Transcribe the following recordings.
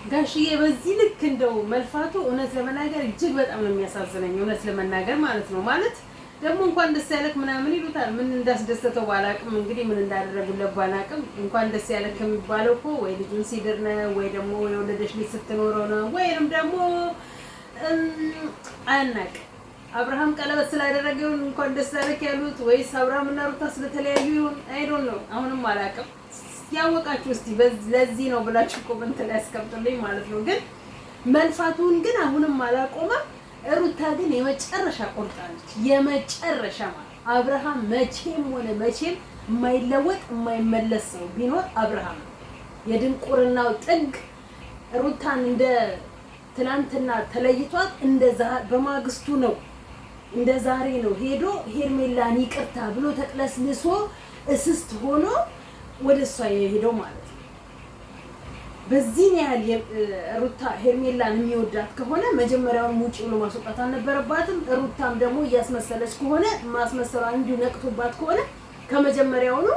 ጋሽዬ በዚህ ልክ እንደው መልፋቱ እውነት ለመናገር እጅግ በጣም ነው የሚያሳዝነኝ። እውነት ለመናገር ማለት ነው ማለት ደግሞ እንኳን ደስ ያለክ ምናምን ይሉታል። ምን እንዳስደሰተው ባላቅም እንግዲህ ምን እንዳደረጉለት ባላቅም እንኳን ደስ ያለክ የሚባለው እኮ ወይ ልጁን ሲድር ነው ወይ ደግሞ የወለደች ልጅ ስትኖረው ነው ወይንም ደግሞ አናቅ አብርሃም ቀለበት ስላደረገ ይሁን እንኳን ደስ ያለክ ያሉት ወይስ አብርሃም እና ሩታ ስለተለያዩ ይሁን አይ ዶንት ኖ። አሁንም አላቅም። ያወቃችሁ እስቲ ለዚህ ነው ብላችሁ ኮሜንት ላይ አስቀምጡልኝ ማለት ነው። ግን መልፋቱን ግን አሁንም አላቆመም። ሩታ ግን የመጨረሻ ቆርጣለች። የመጨረሻ ማለት አብርሃም መቼም ሆነ መቼም የማይለወጥ የማይመለስ ሰው ቢኖር አብርሃም ነው። የድንቁርናው ጥግ ሩታን እንደ ትናንትና ተለይቷት እንደዛ በማግስቱ ነው እንደ ዛሬ ነው ሄዶ ሄርሜላን ይቅርታ ብሎ ተቅለስልሶ እስስት ሆኖ ወደሷ የሄደው ማለት ነው። በዚህ ያህል ሩታ ሄርሜላን የሚወዳት ከሆነ መጀመሪያውን ሙጪ ብሎ ማስወጣት አልነበረባትም። ሩታም ደግሞ እያስመሰለች ከሆነ ማስመሰሏን እንዲሁ ነቅቶባት ከሆነ ከመጀመሪያው ነው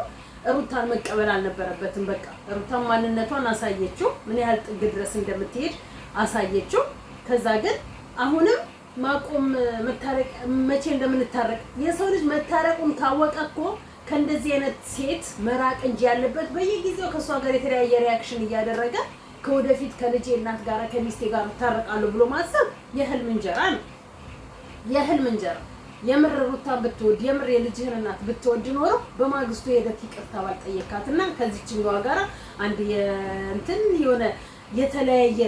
ሩታን መቀበል አልነበረበትም። በቃ ሩታን ማንነቷን አሳየችው፣ ምን ያህል ጥግ ድረስ እንደምትሄድ አሳየችው። ከዛ ግን አሁንም ማቆም መታረቅ መቼ እንደምንታረቅ የሰው ልጅ መታረቁን ካወቀ እኮ ከእንደዚህ አይነት ሴት መራቅ እንጂ ያለበት በየጊዜው ከሷ ጋር የተለያየ ሪያክሽን እያደረገ ከወደፊት ከልጄ እናት ጋር ከሚስቴ ጋር ታረቃለሁ ብሎ ማሰብ የህልም እንጀራ ነው። የህልም እንጀራ። የምር ሩታን ብትወድ የምር የልጅህን እናት ብትወድ ኖሮ በማግስቱ ሄደት ይቅርታ ባልጠየካትና ከዚህችኛዋ ጋር አንድ እንትን የሆነ የተለያየ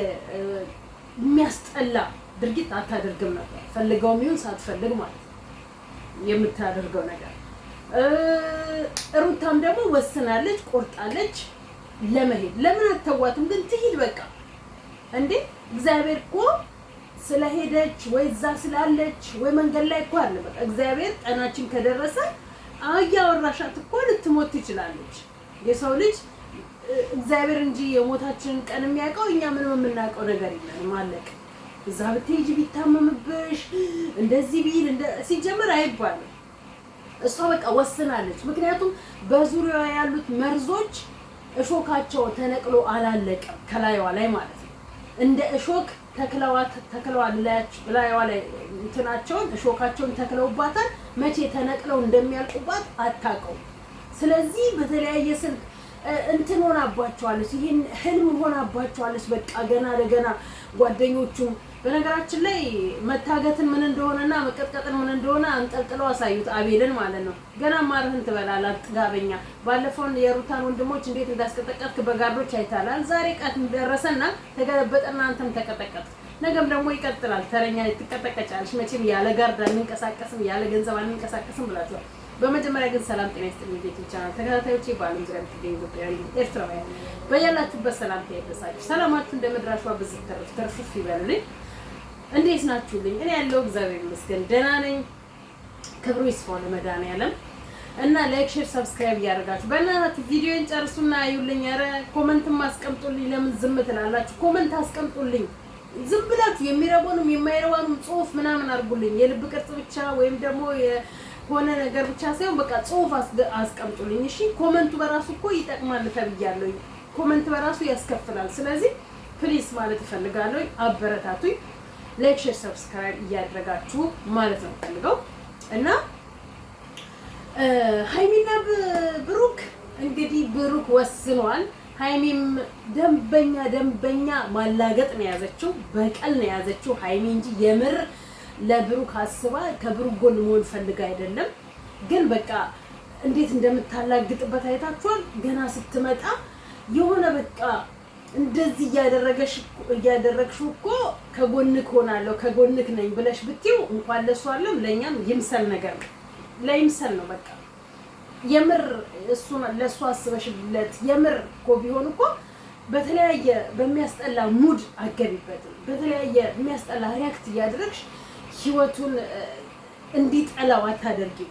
የሚያስጠላ ድርጊት አታደርግም ነበር። ፈልገውም ይሁን ሳትፈልግ ማለት ነው የምታደርገው ነገር። ሩታም ደግሞ ወስናለች፣ ቆርጣለች ለመሄድ። ለምን አተዋትም ግን ትሂድ በቃ እንዴ! እግዚአብሔር እኮ ስለሄደች ወይ እዛ ስላለች ወይ መንገድ ላይ እኮ አለ። በቃ እግዚአብሔር ቀናችን ከደረሰ አያወራሻት እኮ ልትሞት ትችላለች። የሰው ልጅ እግዚአብሔር እንጂ የሞታችንን ቀን የሚያውቀው እኛ ምንም የምናውቀው ነገር የለንም። አለቀ። እዛ ብትሄጂ ቢታመምብሽ እንደዚህ ቢል ሲጀመር አይባልም። እሷ በቃ ወስናለች። ምክንያቱም በዙሪያዋ ያሉት መርዞች እሾካቸው ተነቅሎ አላለቀም ከላይዋ ላይ ማለት ነው። እንደ እሾክ ተክለዋል ላይዋ ላይ እንትናቸውን እሾካቸውን ተክለውባታል። መቼ ተነቅለው እንደሚያልቁባት አታውቀው። ስለዚህ በተለያየ ስልክ እንትን ሆናባቸዋለች። ይሄን ህልም ሆናባቸዋለች። በቃ ገና ለገና ጓደኞቹም በነገራችን ላይ መታገትን ምን እንደሆነና መቀጥቀጥን ምን እንደሆነ አንጠልጥለው አሳዩት አቤልን ማለት ነው። ገና ማርህን ትበላላት ጥጋበኛ። ባለፈውን የሩታን ወንድሞች እንዴት እንዳስቀጠቀጥክ በጋርዶች አይታላል። ዛሬ ቀት ደረሰና ተገለበጠና አንተም ተቀጠቀጥ። ነገም ደግሞ ይቀጥላል። ተረኛ ትቀጠቀጫለሽ። መቼም ያለ ጋርድ አንንቀሳቀስም ያለ ገንዘብ አንንቀሳቀስም ብላችኋል። በመጀመሪያ ግን ሰላም ጤና ይስጥልኝ ዩቲዩብ ቻናል ተከታታዮቼ፣ በዓለም ዙሪያ የምትገኙ ኢትዮጵያውያን ኤርትራውያን በያላችሁበት ሰላምታ ይድረሳችሁ። ሰላማችሁ እንደምድራሹ በዝት ተርፍፍ ይበልልኝ። እንዴት ናችሁልኝ? እኔ ያለው እግዚአብሔር ይመስገን ደህና ነኝ። ክብሩ ይስፋ ለመድኃኒዓለም እና ላይክ፣ ሼር፣ ሰብስክራይብ እያደረጋችሁ በእናታችሁ ቪዲዮን ጨርሱና አዩልኝ። ኧረ ኮመንትም አስቀምጡልኝ። ለምን ዝም ትላላችሁ? ኮመንት አስቀምጡልኝ። ዝም ብላችሁ የሚረቡንም የማይረባንም ጽሁፍ ምናምን አድርጉልኝ። የልብ ቅርጽ ብቻ ወይም ደግሞ ሆነ ነገር ብቻ ሳይሆን በቃ ጽሁፍ አስቀምጡልኝ። እሺ ኮመንቱ በራሱ እኮ ይጠቅማል ተብያለሁ። ኮመንት በራሱ ያስከፍላል። ስለዚህ ፕሊስ ማለት እፈልጋለሁ። አበረታቱኝ። ላይክ፣ ሼር፣ ሰብስክራይብ እያደረጋችሁ ማለት ነው ፈልገው እና ሃይሚና ብሩክ እንግዲህ ብሩክ ወስኗል። ሃይሚም ደንበኛ ማላገጥ ነው ያዘችው፣ በቀል ነው ያዘችው ሃይሚ እንጂ የምር ለብሩክ አስባ ከብሩክ ጎን መሆን ፈልጋ አይደለም። ግን በቃ እንዴት እንደምታላግጥበት አይታችኋል። ገና ስትመጣ የሆነ በቃ እንደዚህ እያደረግሽው እኮ ከጎንክ ሆናለሁ ከጎንክ ነኝ ብለሽ ብትይው እንኳን ለሱ አይደለም ለኛም ይምሰል ነገር ነው። ለይምሰል ነው በቃ የምር እሱ ለሱ አስበሽለት የምር እኮ ቢሆን እኮ በተለያየ በሚያስጠላ ሙድ አገቢበት በተለያየ የሚያስጠላ ሪያክት እያደረግሽ ህይወቱን እንዲጠላው አታደርጊው።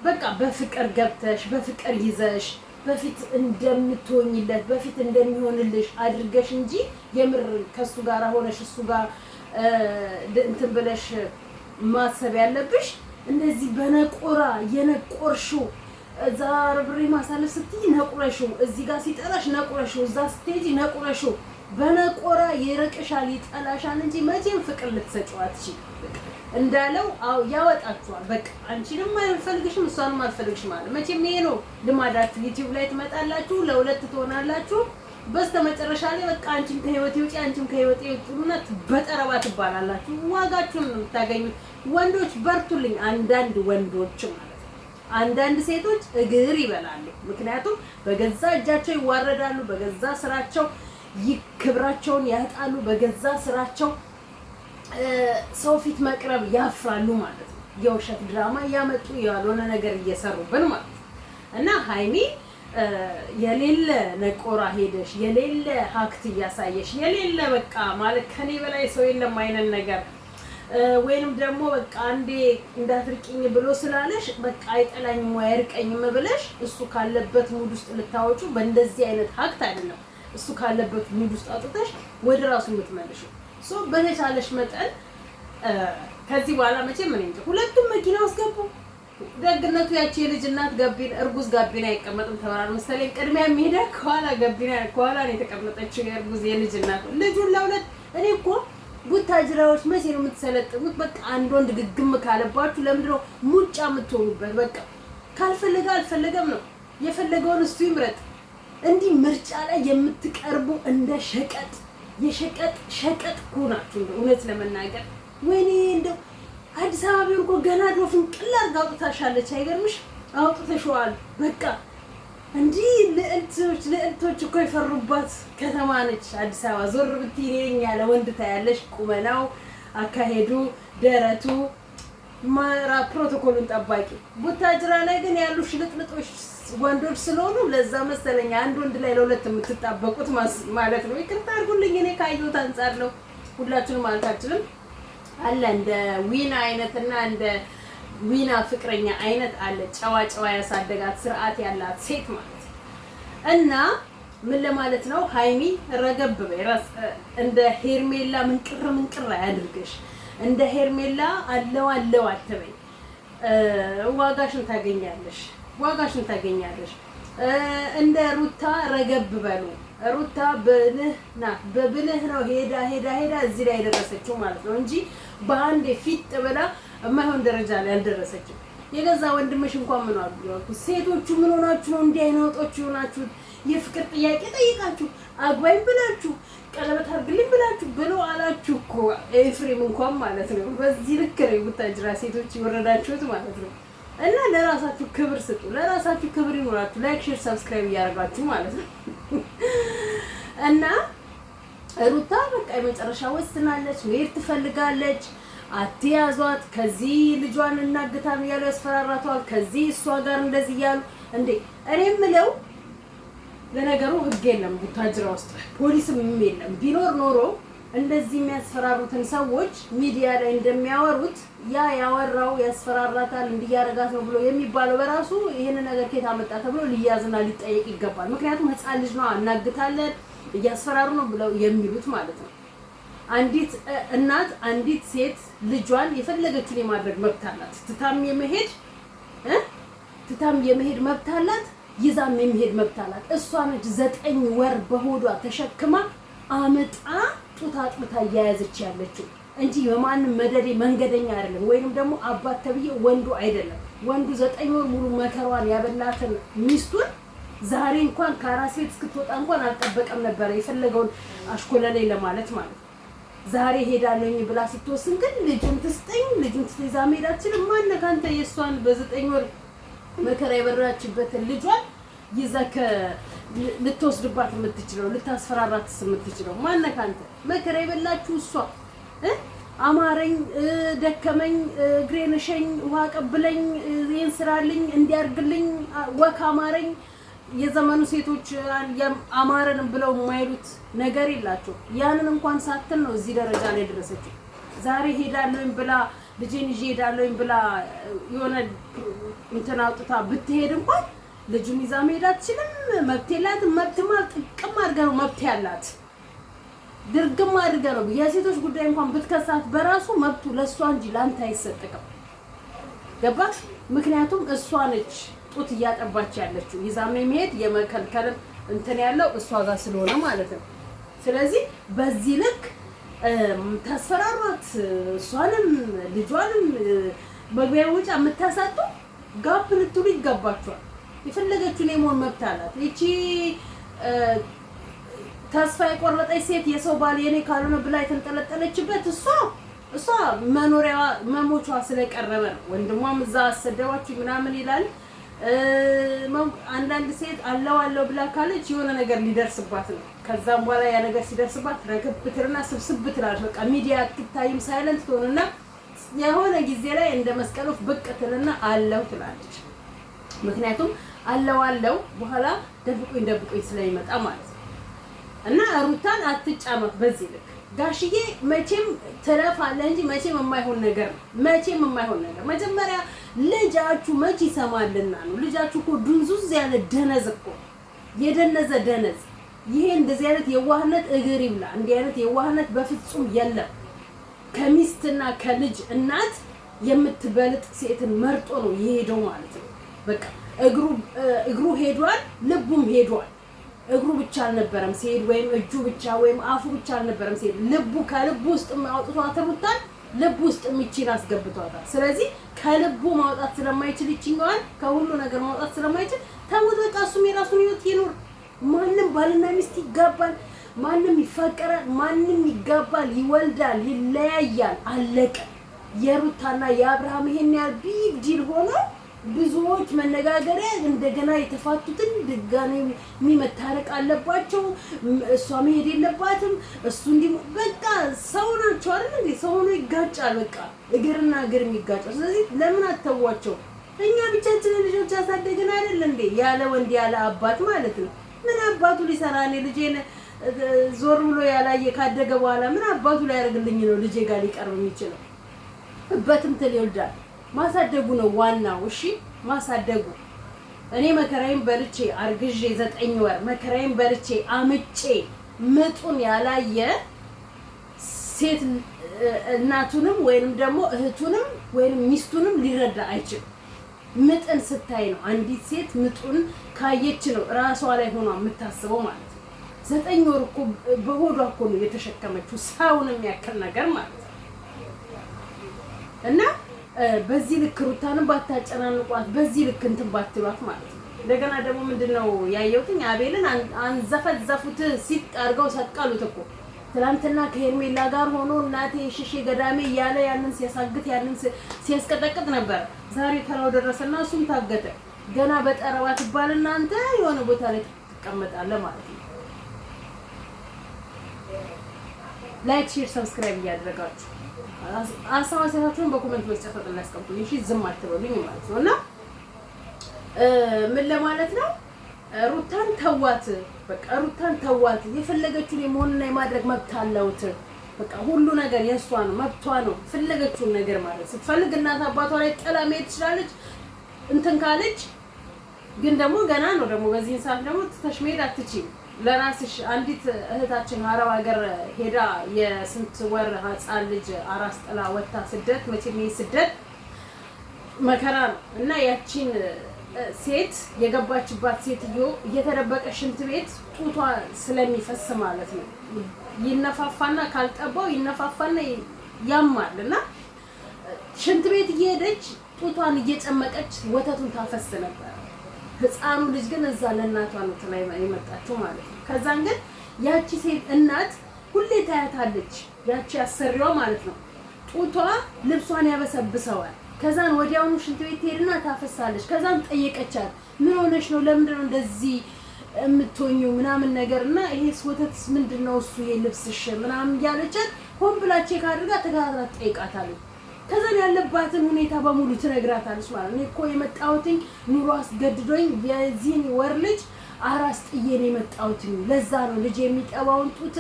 በቃ በፍቅር ገብተሽ በፍቅር ይዘሽ በፊት እንደምትሆኝለት በፊት እንደሚሆንልሽ አድርገሽ እንጂ የምር ከሱ ጋር ሆነሽ እሱ ጋር እንትን ብለሽ ማሰብ ያለብሽ እንደዚህ በነቆራ የነቆርሽው እዛ ብሬ ማሳለፍ ስትይ ነቁረሽው፣ እዚህ ጋር ሲጠራሽ ነቁረሽው፣ እዛ ስትሄጂ ነቁረሽው በነቆራ ይርቅሻል ይጠላሻል እንጂ መቼም ፍቅር ልትሰጪው አትችይም። እንዳለው ያወጣችኋል። በቃ አንቺንም አልፈልግሽም እሷንም አልፈልግሽም ማለት መቼም ይሄ ነው ልማዳችሁ። ዩቲዩብ ላይ ትመጣላችሁ፣ ለሁለት ትሆናላችሁ። በስተመጨረሻ ላይ በቃ አንቺም ከህይወቴ ውጪ አንቺም ከህይወቴ ውጪና በጠረባ ትባላላችሁ። ዋጋችሁን ነው የምታገኙት። ወንዶች በርቱልኝ። አንዳንድ ወንዶች ማለት ነው አንዳንድ ሴቶች እግር ይበላሉ። ምክንያቱም በገዛ እጃቸው ይዋረዳሉ፣ በገዛ ስራቸው ክብራቸውን ያጣሉ፣ በገዛ ስራቸው ሰው ፊት መቅረብ ያፍራሉ ማለት ነው። የውሸት ድራማ እያመጡ ያልሆነ ነገር እየሰሩብን ማለት ነው። እና ሃይሚ የሌለ ነቆራ ሄደሽ የሌለ ሀክት እያሳየሽ የሌለ በቃ ማለት ከኔ በላይ ሰው የለም አይነት ነገር ወይንም ደግሞ በቃ አንዴ እንዳትርቂኝ ብሎ ስላለሽ በቃ አይጠላኝም ወይ አይርቀኝም ብለሽ እሱ ካለበት ሙድ ውስጥ ልታወጩ በእንደዚህ አይነት ሀክት አይደለም። እሱ ካለበት ሙድ ውስጥ አውጥተሽ ወደ ራሱ የምትመልሺው ሶ በተቻለሽ መጠን ከዚህ በኋላ መቼም ምን እንጂ ሁለቱም መኪና ውስጥ ገቡ። ደግነቱ ያቺ የልጅ እናት ጋቢና እርጉዝ ጋቢና አይቀመጥም ተባራል መሰለኝ። ቅድሚያ የሚሄዳ ከኋላ ጋቢና ከኋላ ነው የተቀመጠችው የእርጉዝ የልጅ እናት ልጁን ለሁለት። እኔ እኮ ቡታጅራዎች መቼ ነው የምትሰለጥኑት? በቃ አንድ ወንድ ግግም ካለባችሁ ለምንድን ነው ሙጫ የምትሆኑበት? በቃ ካልፈለገ አልፈለገም ነው የፈለገውን እሱ ይምረጥ። እንዲህ ምርጫ ላይ የምትቀርቡ እንደ ሸቀጥ የሸቀጥ ሸቀጥ እኮ ናችሁ። እውነት ለመናገር ወይኔ እንደው አዲስ አበባ ቢሆን እኮ ገና ዶፍን ቅል አድርጋ አውጥታሻለች። አይገርምሽ? አውጥተሽዋል። በቃ እንዲህ ልዕልቶች እኮ የፈሩባት ከተማ ነች አዲስ አበባ። ዞር ብትይ እኔ ያለ ወንድ ታያለሽ። ቁመናው፣ አካሄዱ፣ ደረቱ ማራ ፕሮቶኮሉን ጠባቂ። ቡታጅራ ላይ ግን ያሉ ሽልጥልጦች ወንዶች ስለሆኑ ለዛ መሰለኝ አንድ ወንድ ላይ ለሁለት የምትጣበቁት ማለት ነው። ይቅርታ አድርጉልኝ፣ እኔ ካየሁት አንፃር ነው። ሁላችንም ማለት አልችልም። አለ እንደ ዊና አይነትና እንደ ዊና ፍቅረኛ አይነት አለ። ጨዋ ጨዋ ያሳደጋት ስርዓት ያላት ሴት ማለት ነው። እና ምን ለማለት ነው ሃይሚ ረገብ በይ። እንደ ሄርሜላ ምንቅር አያድርግሽ። እንደ ሄርሜላ አለው አትበይ። ዋጋሽን ታገኛለሽ። እንደ ሩታ ረገብ በሉ። ሩታ ብልህ ናት። በብልህ ነው ሄዳ እዚህ ላይ የደረሰችው ማለት ነው እንጂ በአንዴ ፊት ብላ የማይሆን ደረጃ ላይ አልደረሰችም። የገዛ ወንድምሽ እንኳን ምን አሉ ሴቶቹ ምን ሆናችሁ ነው እንዲህ አይነቶች ሆናችሁ? የፍቅር ጥያቄ ጠይቃችሁ አግባኝ ብላችሁ ቀለበት አድርግልኝ ብላችሁ ብሎ አላችሁ እኮ ኤፍሬም እንኳን ማለት ነው። በዚህ ልክ ነው የቡታጅራ ሴቶች ይወረዳችሁት ማለት ነው። እና ለራሳችሁ ክብር ስጡ። ለራሳችሁ ክብር ይኖራችሁ። ላይክ፣ ሼር፣ ሰብስክራይብ እያደረጋችሁ ማለት ነው። እና ሩታ በቃ የመጨረሻ ወስናለች። መሄድ ትፈልጋለች። አትያዟት። ከዚህ ልጇን እናግታም እያሉ ያስፈራራቷል። ከዚህ እሷ ጋር እንደዚህ እያሉ እንዴ እኔ የምለው ለነገሩ ህግ የለም ቡታጅራ ውስጥ ፖሊስም የለም። ቢኖር ኖሮ እንደዚህ የሚያስፈራሩትን ሰዎች ሚዲያ ላይ እንደሚያወሩት ያ ያወራው ያስፈራራታል እንዲያረጋት ነው ብሎ የሚባለው በራሱ ይሄን ነገር ከየት አመጣ ተብሎ ሊያዝና ሊጠየቅ ይገባል። ምክንያቱም ህፃን ልጅ ነው እናግታለን እያስፈራሩ ነው ብለው የሚሉት ማለት ነው። አንዲት እናት አንዲት ሴት ልጇን የፈለገችውን የማድረግ መብት አላት። ትታም የመሄድ መብት አላት። ይዛም የመሄድ መብት አላት። እሷ ነች 9 ወር በሆዷ ተሸክማ አመጣ ጡት አጥብታ እያያዘች ያለችው እንጂ የማንም መደዴ መንገደኛ አይደለም። ወይንም ደግሞ አባት ተብዬ ወንዱ አይደለም። ወንዱ 9 ወር ሙሉ መከራዋን ያበላትን ሚስቱን ዛሬ እንኳን ከአራስ ቤት እስክትወጣ እንኳን አልጠበቀም ነበር የፈለገውን አሽኮለለይ ለማለት ማለት ነው። ዛሬ ሄዳለኝ ብላ ስትወስን ግን ልጁን ትይዛ መሄድ አትችልም። ማነው ካንተ የሷን በ9 ወር መከራ የበራችበትን ልጇን ይዘከ ልትወስድባት የምትችለው ልታስፈራራትስ የምትችለው ማነው ካንተ? መከራ የበላችሁ እሷ አማረኝ፣ ደከመኝ፣ እግሬን ሸኝ፣ ውሃ ቀብለኝ፣ ይሄን ስራልኝ፣ እንዲያርግልኝ፣ ወካ አማረኝ። የዘመኑ ሴቶች አማረን ብለው የማይሉት ነገር የላቸው። ያንን እንኳን ሳትል ነው እዚህ ደረጃ ላይ ደረሰችው። ዛሬ ሄዳለኝ ብላ ልጄን ይዤ ሄዳለኝ ብላ የሆነ እንትን አውጥታ ብትሄድ እንኳን ልጁን ይዛ መሄድ አትችልም። መብት የላትም። መብትማ ጥቅም አድርጋ ነው መብት ያላት። ድርግም አድርጋ ነው የሴቶች ጉዳይ እንኳን ብትከሳት በራሱ መብቱ ለእሷ እንጂ ለአንተ አይሰጥቅም። ገባሽ? ምክንያቱም እሷ ነች ጡት እያጠባች ያለችው። ይዛም መሄድ የመከልከል እንትን ያለው እሷ ጋር ስለሆነ ማለት ነው። ስለዚህ በዚህ ልክ ታስፈራሯት እሷንም ልጇንም መግቢያ ወጪ የምታሳጡ ጋፕ ልትሉ ይገባችኋል። የፈለገችውን የመሆን መብት አላት። እቺ ተስፋ የቆረጠች ሴት የሰው ባል የኔ ካልሆነ ብላ የተንጠለጠለችበት እሷ መኖሪያዋ መሞቿ ስለቀረበ ነው። ወንድሟም እዛ አሰደዋችሁ ምናምን ይላል። አንዳንድ ሴት አለው ብላ ካለች የሆነ ነገር ሊደርስባት ነው። ከዛም በኋላ ያ ነገር ሲደርስባት ረገብትርና ስብስብ ትላለች። በቃ ሚዲያ አትታይም፣ ሳይለንት ትሆንና የሆነ ጊዜ ላይ እንደ መስቀል ወፍ ብቅ ትልና አለው ትላለች። ምክንያቱም አለው በኋላ ደብቆኝ ስለሚመጣ ማለት ነው። እና ሩታን አትጫማት በዚህ ልክ። ጋሽዬ መቼም ትለፋለ እንጂ መቼም የማይሆን ነገር ነው። መቼም የማይሆን ነገር መጀመሪያ ልጃችሁ መቼ ይሰማልና ነው። ልጃችሁ እኮ ዱንዙዝ ያለ ደነዝ እኮ የደነዘ ደነዝ። ይሄ እንደዚህ አይነት የዋህነት እግር ይብላ። እንዲህ አይነት የዋህነት በፍጹም የለም። ከሚስትና ከልጅ እናት የምትበልጥ ሴትን መርጦ ነው የሄደው ማለት ነው። በቃ እግሩ ሄዷል፣ ልቡም ሄዷል። እግሩ ብቻ አልነበረም ሲሄድ፣ ወይም እጁ ብቻ ወይም አፉ ብቻ አልነበረም ሲሄድ፣ ልቡ ከልቡ ውስጥ አውጥቷት ሩታን ልቡ ውስጥ ሚቺን አስገብቷታል። ስለዚህ ከልቡ ማውጣት ስለማይችል ይችኛዋን ከሁሉ ነገር ማውጣት ስለማይችል ተውት በቃ። እሱም የራሱን ህይወት ይኖር። ማንም ባልና ሚስት ይጋባል፣ ማንም ይፈቀራል፣ ማንም ይጋባል፣ ይወልዳል፣ ይለያያል፣ አለቀ። የሩታና የአብርሃም ይሄን ያህል ቢግ ዲል ሆኖ ብዙዎች መነጋገሪያ እንደገና የተፋቱትን ድጋሚ መታረቅ አለባቸው። እሷ መሄድ የለባትም እሱ እንዲህ በቃ ሰው ናቸው አይደል እንዴ? ሰው ሆኖ ይጋጫል። በቃ እግርና እግር የሚጋጫል። ስለዚህ ለምን አተዋቸው? እኛ ብቻችንን ልጆች ያሳደግን አይደል እንዴ? ያለ ወንድ ያለ አባት ማለት ነው። ምን አባቱ ሊሰራ ነው? ልጄን ዞር ብሎ ያላየ ካደገ በኋላ ምን አባቱ ላይ ያደርግልኝ ነው ልጄ ጋር ሊቀርብ የሚችለው? በትምትል ይወልዳል። ማሳደጉ ነው ዋናው። እሺ ማሳደጉ። እኔ መከራዬን በልቼ አርግዤ 9 ወር መከራዬን በልቼ አምጬ ምጡን ያላየ ሴት እናቱንም ወይንም ደግሞ እህቱንም ወይንም ሚስቱንም ሊረዳ አይችልም። ምጥን ስታይ ነው አንዲት ሴት ምጡን ካየች ነው ራሷ ላይ ሆኗ የምታስበው ማለት ነው። 9 ወር እኮ በሆዷ እኮ ነው የተሸከመችው ሰውን የሚያክል ነገር ማለት ነው። እና በዚህ ልክ ሩታንም ባታጨናንቋት፣ በዚህ ልክ እንትን ባትሏት ማለት ነው። እንደገና ደግሞ ምንድነው ያየሁትኝ አቤልን አንዘፈዘፉት፣ ሲጥ አድርገው ሰቀሉት እኮ። ትናንትና ከሄርሜላ ጋር ሆኖ እናቴ ሽሼ ገዳሜ እያለ ያንን ሲያሳግት ያንን ሲያስቀጠቅጥ ነበር። ዛሬ ተራው ደረሰና እሱም ታገተ። ገና በጠረባ ትባልና አንተ የሆነ ቦታ ላይ ትቀመጣለህ ማለት ነው። ላይክ፣ ሼር፣ ሰብስክራይብ እያደረጋችሁ አሳዋሳችሁን በኮሜንት መስጫ ፈጥነው ያስቀምጡልኝ። እሺ ዝም አትበሉኝ ማለት ነው። እና ምን ለማለት ነው? ሩታን ተዋት፣ በቃ ሩታን ተዋት። የፈለገችውን የመሆንና የማድረግ መብት አለውት። በቃ ሁሉ ነገር የሷ ነው፣ መብቷ ነው። ፈለገችውን ነገር ማለት ስትፈልግ እናት አባቷ ላይ ጥላ መሄድ ትችላለች። እንትን ካለች ግን ደግሞ ገና ነው። ደግሞ በዚህ ሰዓት ደግሞ ትተሽ መሄድ አትችይም። ለራስሽ አንዲት እህታችን አረብ ሀገር ሄዳ የስንት ወር ህፃን ልጅ አራስ ጥላ ወጣ ስደት መቼም ስደት መከራ ነው። እና ያቺን ሴት የገባችባት ሴትዮ እየተደበቀ ሽንት ቤት ጡቷ ስለሚፈስ ማለት ነው ይነፋፋና ካልጠባው ይነፋፋና ያማል። እና ሽንት ቤት እየሄደች ጡቷን እየጨመቀች ወተቱን ታፈስ ነበር። ህፃኑ ልጅ ግን እዛ ለእናቷ ነው ተላይ የመጣችው ማለት ነው። ከዛን ግን ያቺ ሴት እናት ሁሌ ታያታለች፣ ያቺ አሰሪዋ ማለት ነው። ጡቷ ልብሷን ያበሰብሰዋል። ከዛን ወዲያውኑ ሽንት ቤት ሄድና ታፈሳለች። ከዛን ጠየቀቻት፣ ምን ሆነሽ ነው? ለምንድን ነው እንደዚህ የምትሆኚው? ምናምን ነገርና ይሄስ ወተትስ ምንድነው? እሱ ይሄ ልብስሽ ምናምን እያለቻት ሆን ብላ ቼክ አድርጋ ተከታትላ ትጠይቃታለች። ከዛን ያለባትን ሁኔታ በሙሉ ትነግራታለች ማለት ነው። እኔ እኮ የመጣሁትኝ ኑሮ አስገድዶኝ የዚህን ወር ልጅ አራስ ጥዬ ነው የመጣሁትኝ። ለዛ ነው ልጅ የሚጠባውን ጡት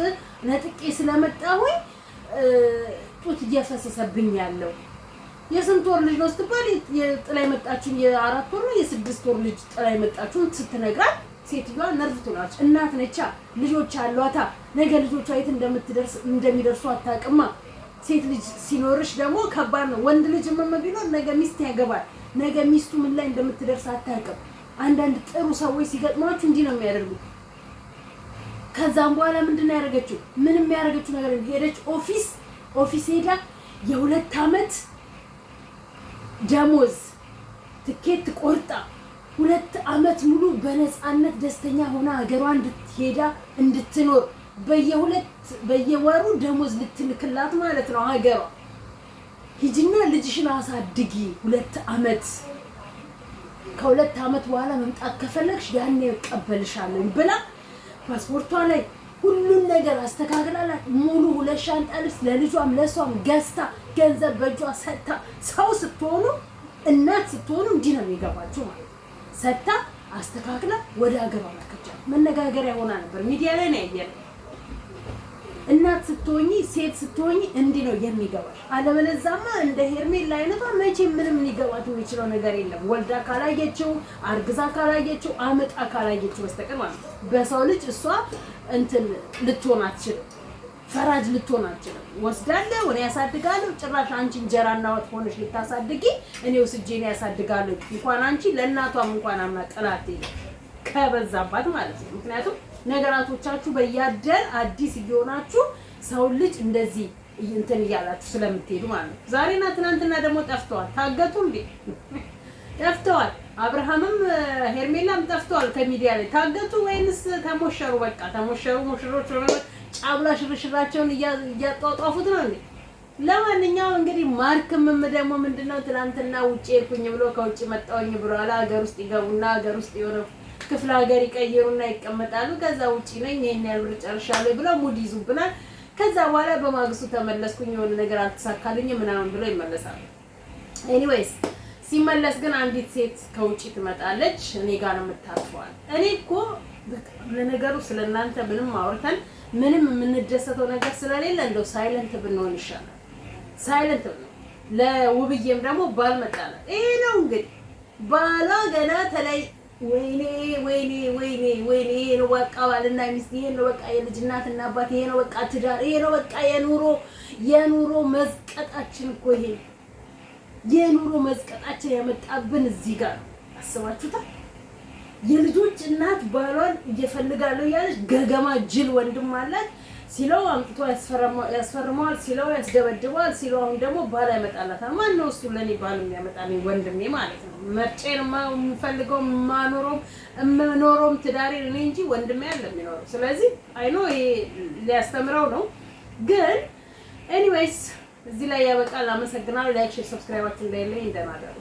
ነጥቄ ስለመጣሁኝ ጡት እየፈሰሰብኝ ያለው። የስንት ወር ልጅ ነው ስትባል የጥላ የመጣችውን የ4 ወር ነው የ6 ወር ልጅ ጥላ የመጣችውን ስትነግራት ሴትዮዋ ነርቭ ትሆናለች። እናት ነቻ፣ ልጆች አሏታ። ነገ ልጆቿ የት እንደሚደርሱ አታውቅማ። ሴት ልጅ ሲኖርሽ ደግሞ ከባድ ነው። ወንድ ልጅ ቢኖር ነገ ሚስት ያገባል። ነገ ሚስቱ ምን ላይ እንደምትደርስ አታውቅም። አንዳንድ ጥሩ ሰዎች ሲገጥማችሁ እንዲህ ነው የሚያደርጉት። ከዛም በኋላ ምንድነው ያደረገችው? ምንም ያደረገችው ነገር ሄደች ኦፊስ ሄዳ የ2 አመት ደሞዝ ትኬት ቆርጣ 2 አመት ሙሉ በነፃነት ደስተኛ ሆና ሀገሯን እንድትኖር በየወሩ ደሞዝ ልትልክላት ማለት ነው ሀገሯ። ሂጂና ልጅሽን አሳድጊ 2 አመት፣ ከ2 አመት በኋላ መምጣት ከፈለግሽ ያኔ እቀበልሻለሁ ብላ ፓስፖርቷ ላይ ሁሉን ነገር አስተካክላላት ሙሉ 2 ሻንጣ ልብስ ለልጇም ለሷም ገዝታ ገንዘብ በእጇ ሰጥታ። ሰው ስትሆኑ እናት ስትሆኑ እንዲህ ነው የሚገባችሁ ማለት ነው። ሰጥታ አስተካክላ ወደ ሀገሯ ላከቻት። መነጋገሪያ ሆና ነበር፣ ሚዲያ ላይ ነው ያየነው። እናት ስትሆኚ ሴት ስትሆኚ እንዲህ ነው የሚገባሽ። አለበለዚያማ እንደ ሄርሜላ አይነቷ መቼም ምንም ሊገባት የሚችለው ነገር የለም። ወልዳ ካላየችው፣ አርግዛ ካላየችው፣ አመጣ ካላየችው በስተቀር ማለት ነው። በሰው ልጅ እሷ እንትን ልትሆን አትችልም፣ ፈራጅ ልትሆን አትችልም። ወስዳለሁ እኔ ያሳድጋለሁ። ጭራሽ አንቺ እንጀራ እና ወጥ ሆነሽ ልታሳድጊ እኔ ወስጄ ነው ያሳድጋለሁ። እንኳን አንቺ ለእናቷም እንኳን አማጠላት ከበዛባት ማለት ነው። ምክንያቱም ነገራቶቻችሁ በያደር አዲስ እየሆናችሁ ሰው ልጅ እንደዚህ እንትን እያላችሁ ስለምትሄዱ ማለት ነው። ዛሬና ትናንትና ደግሞ ጠፍተዋል። ታገቱ እንዴ? ጠፍተዋል። አብርሃምም ሄርሜላም ጠፍተዋል ከሚዲያ ላይ። ታገቱ ወይንስ ተሞሸሩ? በቃ ተሞሸሩ። ሙሽሮች ጫብላ ሽርሽራቸውን እያጧጧፉት ነው እንዴ? ለማንኛውም እንግዲህ ማርክም ደግሞ ምንድነው ትናንትና ውጪ ሄድኩኝ ብሎ ከውጪ መጣሁኝ ብሎ አላ ሀገር ውስጥ ይገቡና ሀገር ውስጥ የሆነ ክፍለ ሀገር ይቀየሩና ይቀመጣሉ። ከዛ ውጪ ነኝ ይሄን ያህል ብር ጨርሻለሁ ብለው ሙድ ይዙብናል። ከዛ በኋላ በማግስቱ ተመለስኩኝ የሆነ ነገር አልተሳካልኝ ምናምን ብሎ ይመለሳሉ። ኤኒዌይስ ሲመለስ ግን አንዲት ሴት ከውጪ ትመጣለች። እኔ ጋር ነው የምታርፈዋል። እኔ እኮ በጣም ለነገሩ ስለናንተ ምንም አውርተን ምንም የምንደሰተው ነገር ስለሌለ እንደው ሳይለንት ብንሆን ይሻላል። ሳይለንት ነው። ለውብዬም ደግሞ ባል መጣላት ይሄ ነው እንግዲህ ባሏ ገና ተለይ ወይኔ ይሄ ነው በቃ ባልና ሚስት፣ ይሄ ነው በቃ የልጅ እናትና አባት፣ ይሄ ነው በቃ ትዳር፣ ይሄ ነው በቃ የኑሮ መዝቀጣችን እኮ ይሄ የኑሮ መዝቀጣችን ያመጣብን እዚህ ጋር ነው። አስባችሁታል? የልጆች እናት ባሏን እየፈልጋለሁ ያለች ገገማ ጅል ወንድም አላት። ሲለው አምጥቶ ያስፈርመዋል፣ ሲለው ያስደበድበዋል፣ ሲለው አሁን ደግሞ ባል ያመጣላታል። ማን ነው እሱ ለኔ ባል የሚያመጣልኝ? ወንድሜ ማለት ነው። መርጬን የምፈልገው የምኖረውም ትዳሬን እኔ እንጂ ወንድሜ አይደለም የሚኖረው። ስለዚህ አይኖ ይሄ ሊያስተምረው ነው። ግን ኤኒዌይስ እዚህ ላይ ያበቃል። አመሰግናለሁ። ላይክ፣ ሼር፣ ሰብስክራይባችሁ እንዳይለኝ እንደማደርጉ